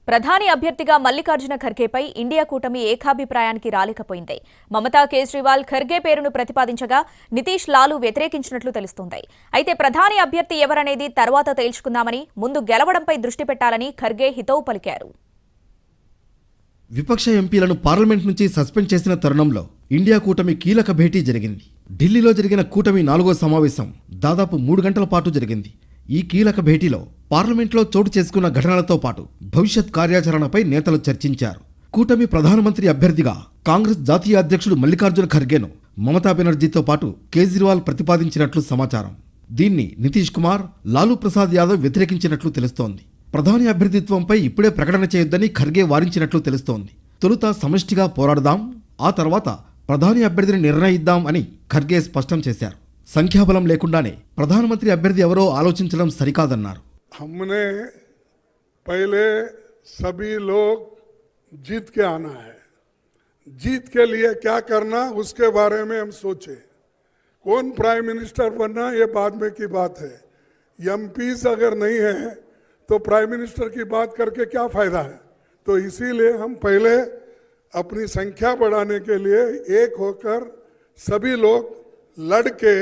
ప్రధాని అభ్యర్థిగా మల్లికార్జున ఖర్గేపై ఇండియా కూటమి ఏకాభిప్రాయానికి రాలేకపోయింది. మమతా కేజ్రీవాల్ ఖర్గే పేరును ప్రతిపాదించగా నితీష్ లాలు వ్యతిరేకించినట్లు తెలుస్తోంది. అయితే ప్రధాని అభ్యర్థి ఎవరనేది తర్వాత తేల్చుకుందామని, ముందు గెలవడంపై దృష్టి పెట్టాలని ఖర్గే హితవు పలికారు. విపక్ష ఎంపీలను పార్లమెంట్ నుంచి సస్పెండ్ చేసిన తరుణంలో ఇండియా కూటమి కీలక భేటీ జరిగింది. ఢిల్లీలో జరిగిన కూటమి 4వ సమావేశం దాదాపు 3 గంటల పాటు జరిగింది. ఈ కీలక భేటీలో పార్లమెంట్లో చోటు చేసుకున్న ఘటనలతో పాటు భవిష్యత్ కార్యాచరణపై నేతలు చర్చించారు. కూటమి ప్రధానమంత్రి అభ్యర్థిగా కాంగ్రెస్ జాతీయ అధ్యక్షుడు మల్లికార్జున ఖర్గేను మమతా బెనర్జీతో పాటు కేజ్రీవాల్ ప్రతిపాదించినట్లు సమాచారం. దీన్ని నితీష్ కుమార్, లాలూ ప్రసాద్ యాదవ్ వ్యతిరేకించినట్లు తెలుస్తోంది. ప్రధాని అభ్యర్థిత్వంపై ఇప్పుడే ప్రకటన చేయొద్దని ఖర్గే వారించినట్లు తెలుస్తోంది. తొలుత సమిష్టిగా పోరాడదాం, ఆ తర్వాత ప్రధాని అభ్యర్థిని నిర్ణయిద్దాం అని ఖర్గే స్పష్టం చేశారు. సంఖ్యాబలం లేకుండానే ప్రధానమంత్రి అభ్యర్థి ఎవరో ఆలోచించడం సరికాదన్నారు. हमने पहले सभी लोग जीत के आना है, जीत के लिए क्या करना उसके बारे में हम सोचे. कौन प्राइम मिनिस्टर बनना ये बाद में की बात है. एमपीज अगर नहीं है तो प्राइम मिनिस्टर की बात करके क्या फायदा है. तो इसीलिए हम पहले अपनी संख्या बढ़ाने के लिए एक होकर सभी लोग लड़के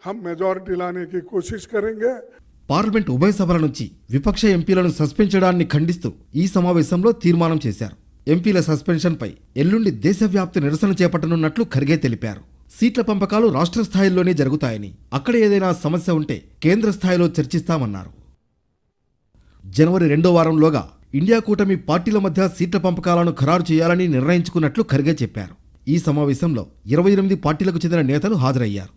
हम मेजॉरिटी लाने की कोशिश करेंगे. పార్లమెంట్ ఉభయ సభల నుంచి విపక్ష ఎంపీలను సస్పెండ్ చేయడాన్ని ఖండిస్తూ ఈ సమావేశంలో తీర్మానం చేశారు. ఎంపీల సస్పెన్షన్పై ఎల్లుండి దేశవ్యాప్త నిరసన చేపట్టనున్నట్లు ఖర్గే తెలిపారు. సీట్ల పంపకాలు రాష్ట్ర స్థాయిలోనే జరుగుతాయని, అక్కడ ఏదైనా సమస్య ఉంటే కేంద్ర స్థాయిలో చర్చిస్తామన్నారు. జనవరి 2వ వారంలోగా ఇండియా కూటమి పార్టీల మధ్య సీట్ల పంపకాలను ఖరారు చేయాలని నిర్ణయించుకున్నట్లు ఖర్గే చెప్పారు. ఈ సమావేశంలో 28 పార్టీలకు చెందిన నేతలు హాజరయ్యారు.